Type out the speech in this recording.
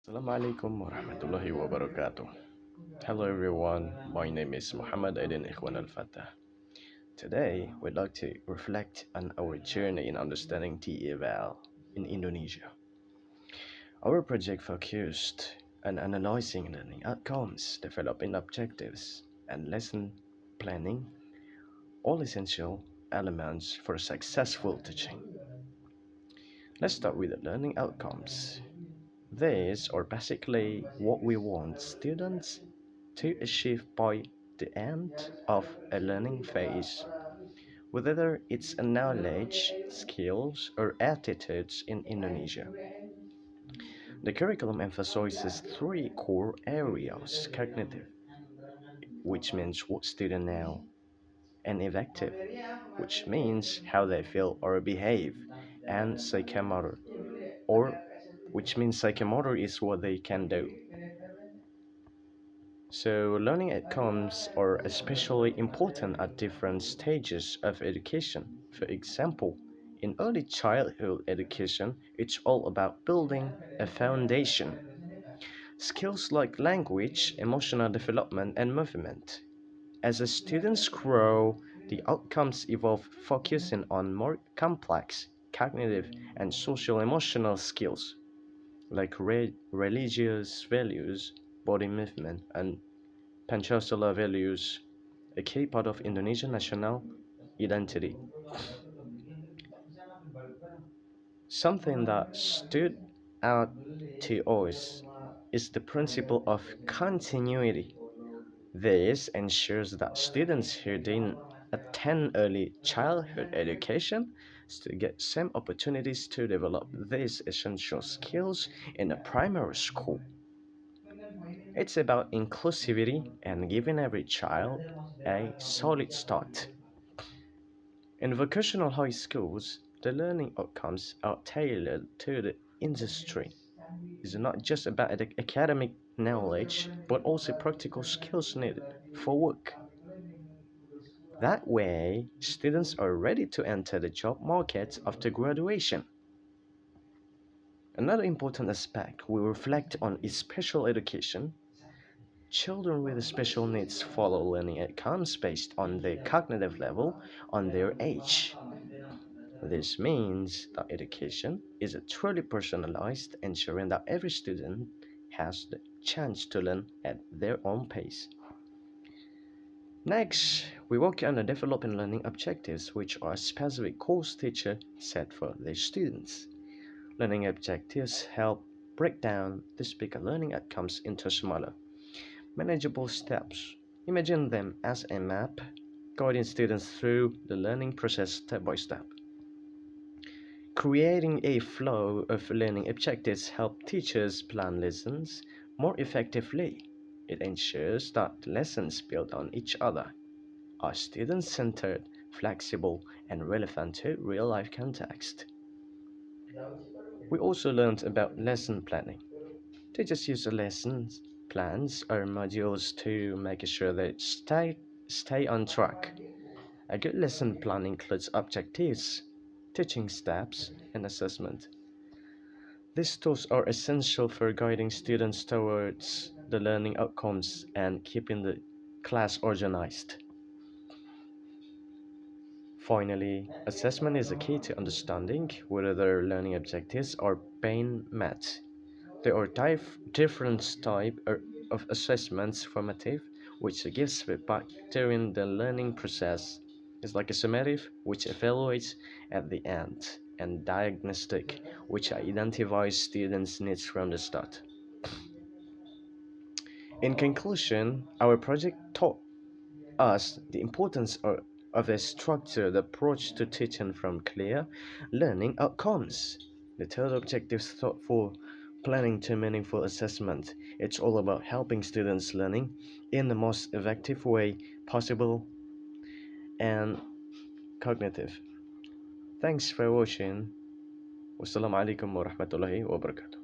Assalamualaikum warahmatullahi wabarakatuh. Hello everyone, my name is Muhammad Aydin Ikwanul Fattah. Today, we'd like to reflect on our journey in understanding TEFL in Indonesia. Our project focused on analyzing learning outcomes, developing objectives, and lesson planning, all essential elements for successful teaching. Let's start with the learning outcomes. These are basically what we want students to achieve by the end of a learning phase, whether it's a knowledge, skills, or attitudes in Indonesia. The curriculum emphasizes three core areas: cognitive, which means what students know, and affective, which means how they feel or behave, and psychomotor, or which means psychomotor is what they can do. So, learning outcomes are especially important at different stages of education. For example, in early childhood education, it's all about building a foundation. Skills like language, emotional development, and movement. As the students grow, the outcomes evolve, focusing on more complex cognitive and social emotional skills like religious values, body movement, and Pancasila values, a key part of Indonesian national identity. Something that stood out to us is the principle of continuity. This ensures that students who didn't attend early childhood education still get same opportunities to develop these essential skills in a primary school. It's about inclusivity and giving every child a solid start. In vocational high schools, the learning outcomes are tailored to the industry. It's not just about the academic knowledge, but also practical skills needed for work. That way, students are ready to enter the job market after graduation. Another important aspect we reflect on is special education. Children with special needs follow learning outcomes based on their cognitive level on their age. This means that education is truly personalized, ensuring that every student has the chance to learn at their own pace. Next, we work on the developing learning objectives, which are specific goals teachers set for their students. Learning objectives help break down the speaker learning outcomes into smaller, manageable steps. Imagine them as a map, guiding students through the learning process step by step. Creating a flow of learning objectives helps teachers plan lessons more effectively. It ensures that lessons build on each other, are student-centered, flexible, and relevant to real-life context. We also learned about lesson planning. Teachers use the lessons plans or modules to make sure they stay on track. A good lesson plan includes objectives, teaching steps, and assessment. These tools are essential for guiding students towards the learning outcomes and keeping the class organized. Finally, assessment is the key to understanding whether their learning objectives are being met. There are different types of assessments: formative, which gives feedback during the learning process, is like a summative, which evaluates at the end, and diagnostic, which identifies students' needs from the start. In conclusion, our project taught us the importance of a structured approach to teaching from clear learning outcomes. The third objective is thoughtful planning to meaningful assessment. It's all about helping students learning in the most effective way possible and cognitive. Thanks for watching. Wassalamualaikum warahmatullahi wabarakatuh.